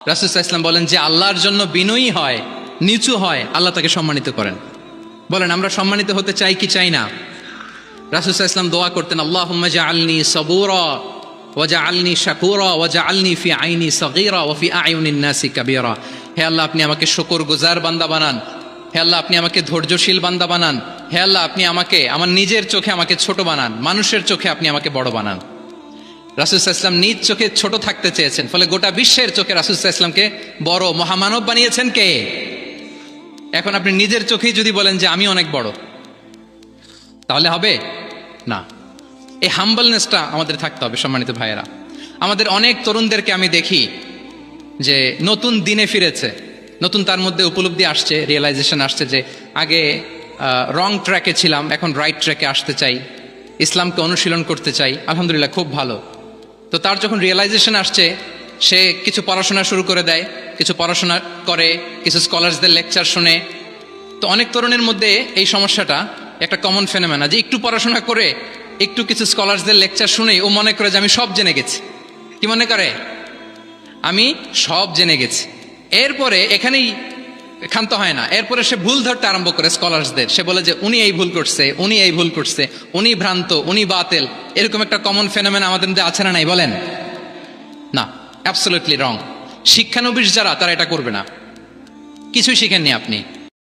রাসূল সাল্লাল্লাহু আলাইহি ওয়াসাল্লাম বলেন যে আল্লাহর জন্য বিনয়ী হয়, নিচু হয়, আল্লাহ তাকে সম্মানিত করেন। বলেন আমরা সম্মানিত হতে চাই কি চাই না? রাসূল সাল্লাল্লাহু আলাইহি ওয়াসাল্লাম দোয়া করতেন, আল্লাহুম্মা জাআলনি সাবুরা ওয়া জাআলনি শাকুরা ওয়া জাআলনি ফি আইনি সগীরা ওয়া ফি আয়ুনিন নাসি কাবীরা। হে আল্লাহ, আপনি আমাকে শুকরগুজার বান্দা বানান। হে আল্লাহ, আপনি আমাকে ধৈর্যশীল বান্দা বানান। হে আল্লাহ, আপনি আমাকে আমার নিজের চোখে আমাকে ছোট বানান, মানুষের চোখে আপনি আমাকে বড় বানান। রাসূল সাল্লাল্লাহু আলাইহি ওয়াসাল্লাম নিজ চোখে ছোট থাকতে চেয়েছেন, ফলে গোটা বিশ্বের চোখে রাসূল সাল্লাল্লাহু আলাইহি ওয়াসাল্লামকে বড় মহামানব বানিয়েছেন কে? এখন আপনি নিজের চোখেই যদি বলেন যে আমি অনেক বড়, তাহলে হবে না। এই হাম্বলনেসটা আমাদের থাকতে হবে। সম্মানিত ভাইয়েরা, আমাদের অনেক তরুণদেরকে আমি দেখি যে নতুন দিনে ফিরেছে, নতুন তার মধ্যে উপলব্ধি আসছে, রিয়েলাইজেশন আসছে যে আগে রং ট্র্যাকে ছিলাম, এখন রাইট ট্র্যাকে আসতে চাই, ইসলামকে অনুশীলন করতে চাই। আলহামদুলিল্লাহ, খুব ভালো। তো তার যখন রিয়েলাইজেশন আসছে, সে কিছু পড়াশোনা শুরু করে দেয়, কিছু পড়াশোনা করে, কিছু স্কলার্সদের লেকচার শুনে। তো অনেক তরুণের মধ্যে এই সমস্যাটা একটা কমন ফেনোমেনা, যে একটু পড়াশোনা করে, একটু কিছু স্কলার্সদের লেকচার শুনে ও মনে করে যে আমি সব জেনে গেছি। কি মনে করে? আমি সব জেনে গেছি। এরপরে এখানেই ক্ষান্ত হয় না, এরপরে সে ভুল ধরতে আরম্ভ করে স্কলার্সদের। সে বলে যে উনি এই ভুল করছে, উনি এই ভুল করছে, উনি ভ্রান্ত, উনি বাতেল। এরকম একটা কমন ফেনোমেনা আমাদের মধ্যে আছে না নাই বলেন? না, অ্যাবসলিউটলি রং। শিক্ষানবিশ যারা, তারা এটা করবে না। কিছুই শিখেননি আপনি।